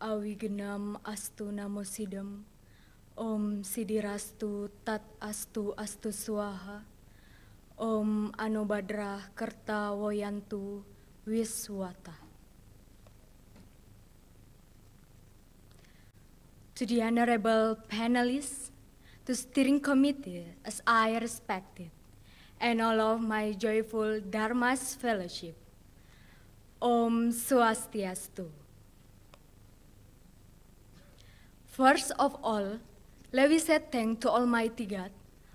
awigenam astu namo sidam. Om sidirastu tat astu astu swaha. Om anobadra kerta woyantu wiswata. To the honorable panelists, to steering committee as I respected, and all of my joyful Dharma's fellowship. Om Swastiastu. First of all, let me say thanks to Almighty God,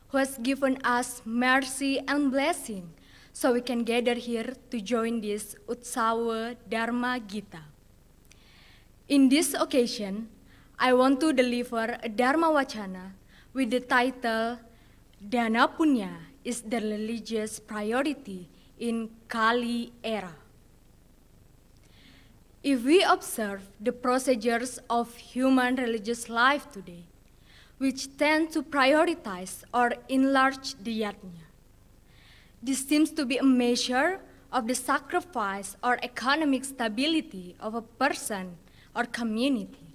who has given us mercy and blessing, so we can gather here to join this Utsawa Dharma Gita. In this occasion, I want to deliver a Dharma Wacana with the title, Dana Punya is the religious priority in Kali era. If we observe the procedures of human religious life today, which tend to prioritize or enlarge the yatnya, this seems to be a measure of the sacrifice or economic stability of a person or community.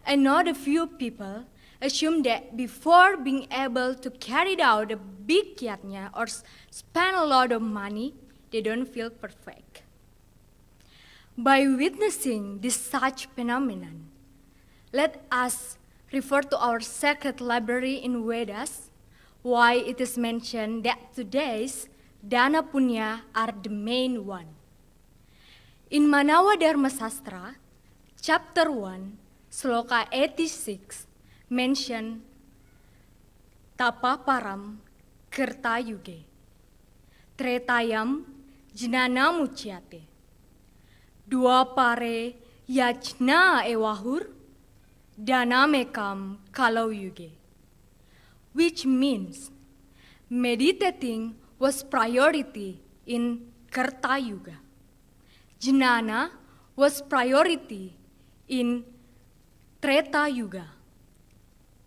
And not a few people assume that before being able to carry out a big yatnya or spend a lot of money, they don't feel perfect. By witnessing this such phenomenon, let us refer to our sacred library in Vedas, why it is mentioned that today's Dana Punya are the main one. In Manawa Dharma Sastra, chapter 1, Sloka 86, mention Tapa Param Kerta Yuge, Tretayam Jnana Muchyate, Dua Pare Yajna Ewahur, Dana Mekam Kalau Yuge, which means meditating was priority in Kerta Yuga. Jnana was priority in Treta Yuga.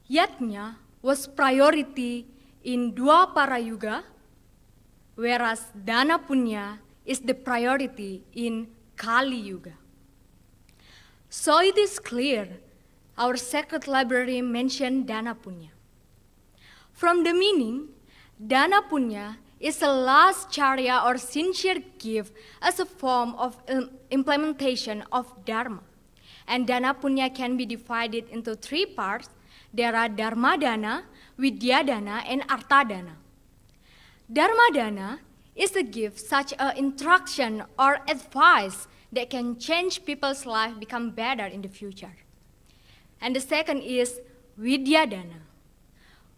Yatnya was priority in Dwapara Yuga, whereas Dana Punya is the priority in Kali Yuga. So it is clear our sacred library mentioned Dana Punya. From the meaning, Dana Punya is a last charya or sincere gift as a form of implementation of Dharma. And Dana Punya can be divided into three parts. There are Dharma Dana, Vidya Dana, and Artha Dana. Dharma Dana is a gift such an instruction or advice that can change people's life, become better in the future. And the second is Vidya Dana.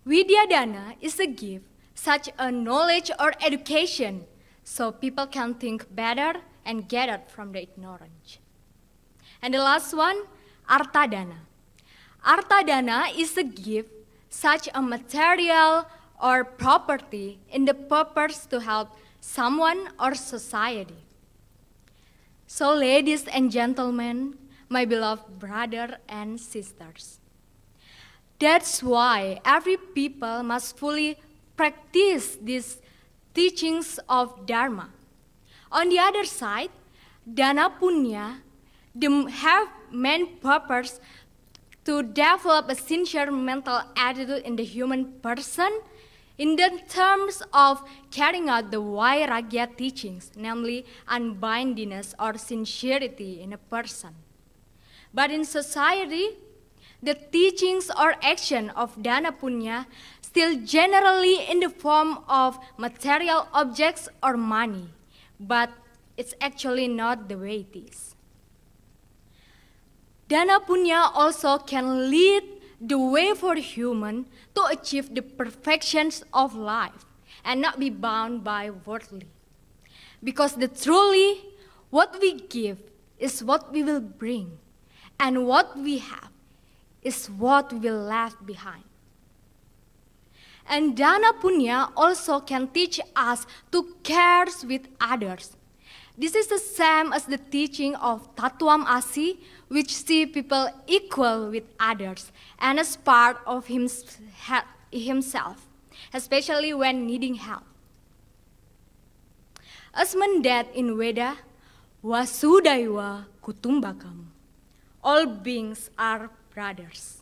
Vidya Dana is a gift such a knowledge or education so people can think better and get out from the ignorance. And the last one, Artha Dana. Artha Dana is a gift such a material or property in the purpose to help someone or society. So ladies and gentlemen, my beloved brother and sisters, that's why every people must fully practice these teachings of Dharma. On the other side, Dana Punya have main purpose to develop a sincere mental attitude in the human person in the terms of carrying out the Vairagya teachings, namely unbindiness or sincerity in a person. But in society, the teachings or action of Dana Punya still generally in the form of material objects or money, but it's actually not the way it is. Dana Punya also can lead the way for human to achieve the perfections of life and not be bound by worldly. Because truly, what we give is what we will bring, and what we have is what we will leave behind. And Dana Punya also can teach us to care with others. This is the same as the teaching of Tattvam Asi, which see people equal with others and as part of himself, especially when needing help. As mendat in Veda, Vasudhaiva Kutumbakam, all beings are brothers.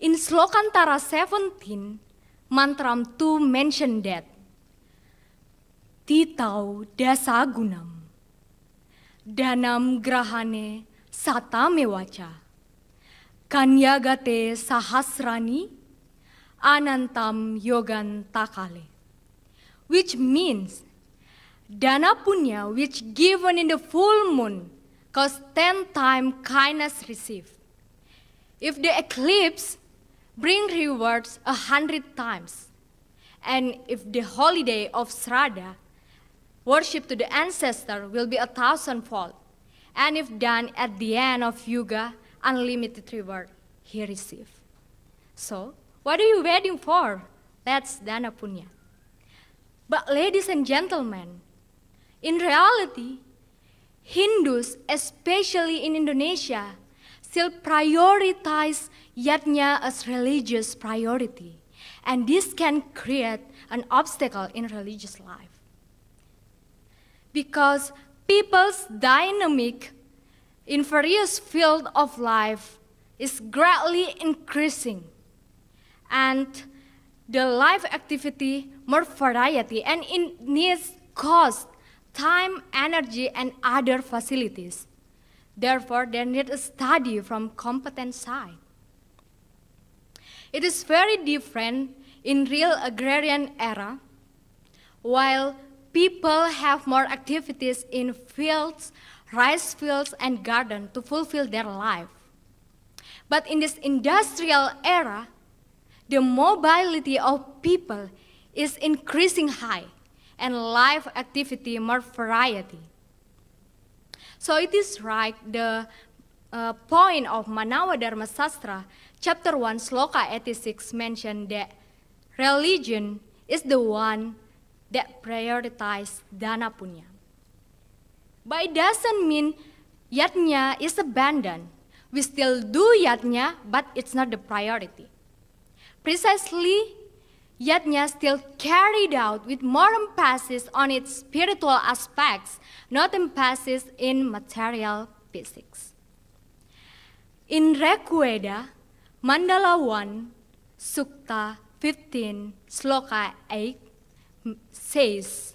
In Slokantara 17, Mantram 2 mentioned that Titau dasa gunam, danam grahane satame waca, kanyagate sahasrani, anantam yogan takale, which means dana punya which given in the full moon costs 10 times kindness received. If the eclipse bring rewards 100 times, and if the holiday of Sraddha, worship to the ancestor, will be 1,000-fold, and if done at the end of Yuga, unlimited reward he receive. So, what are you waiting for? That's Dana Punya. But ladies and gentlemen, in reality, Hindus, especially in Indonesia, still prioritize yatnya as religious priority, and this can create an obstacle in religious life. Because people's dynamic in various fields of life is greatly increasing, and the life activity more variety, and it needs cost, time, energy, and other facilities. Therefore, there needs a study from competent side. It is very different in real agrarian era, while people have more activities in fields, rice fields, and garden to fulfill their life. But in this industrial era, the mobility of people is increasing high, and life activity more variety. So it is right, the point of Manawa Dharma Sastra, chapter 1, Sloka 86 mentioned that religion is the one that prioritizes Dana Punya. But it doesn't mean yatnya is abandoned. We still do yatnya, but it's not the priority. Precisely, yatnya still carried out with more emphasis on its spiritual aspects, not emphasis in material physics. In Rigveda, Mandala 1, Sukta 15, Sloka 8 says,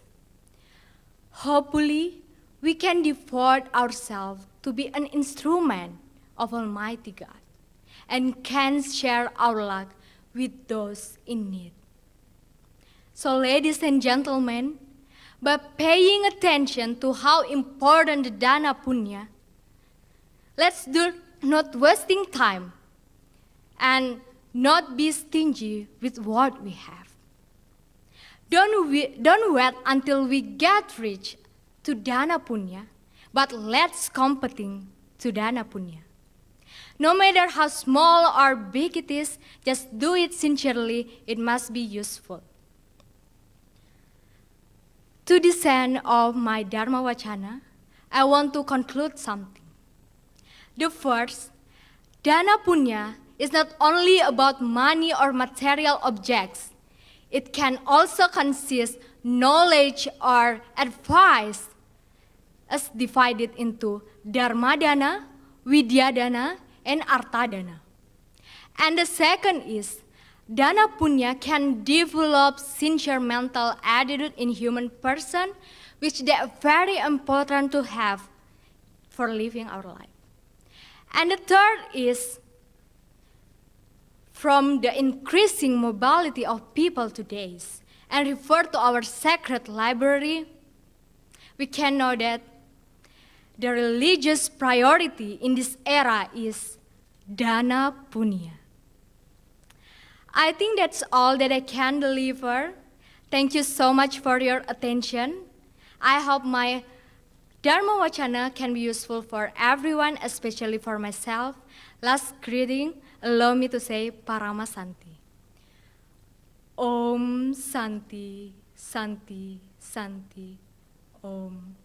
hopefully we can devote ourselves to be an instrument of Almighty God and can share our luck with those in need. So ladies and gentlemen, by paying attention to how important the Dana Punya, let's do not wasting time and not be stingy with what we have. Don't wait until we get rich to Dana Punya, but let's competing to Dana Punya. No matter how small or big it is, just do it sincerely, it must be useful. To this end of my Dharma Wacana, I want to conclude something. The first, Dana Punya is not only about money or material objects. It can also consist knowledge or advice as divided into Dharma Dana, Vidya Dana, and Artha Dana. And the second is, Dana Punya can develop sincere mental attitude in human person, which they are very important to have for living our life. And the third is, from the increasing mobility of people today, and refer to our sacred library, we can know that the religious priority in this era is Dana Punya. I think that's all that I can deliver. Thank you so much for your attention. I hope my Dharma Wacana can be useful for everyone, especially for myself. Last greeting, allow me to say Parama Santi. Om Santi, Santi, Santi, Om.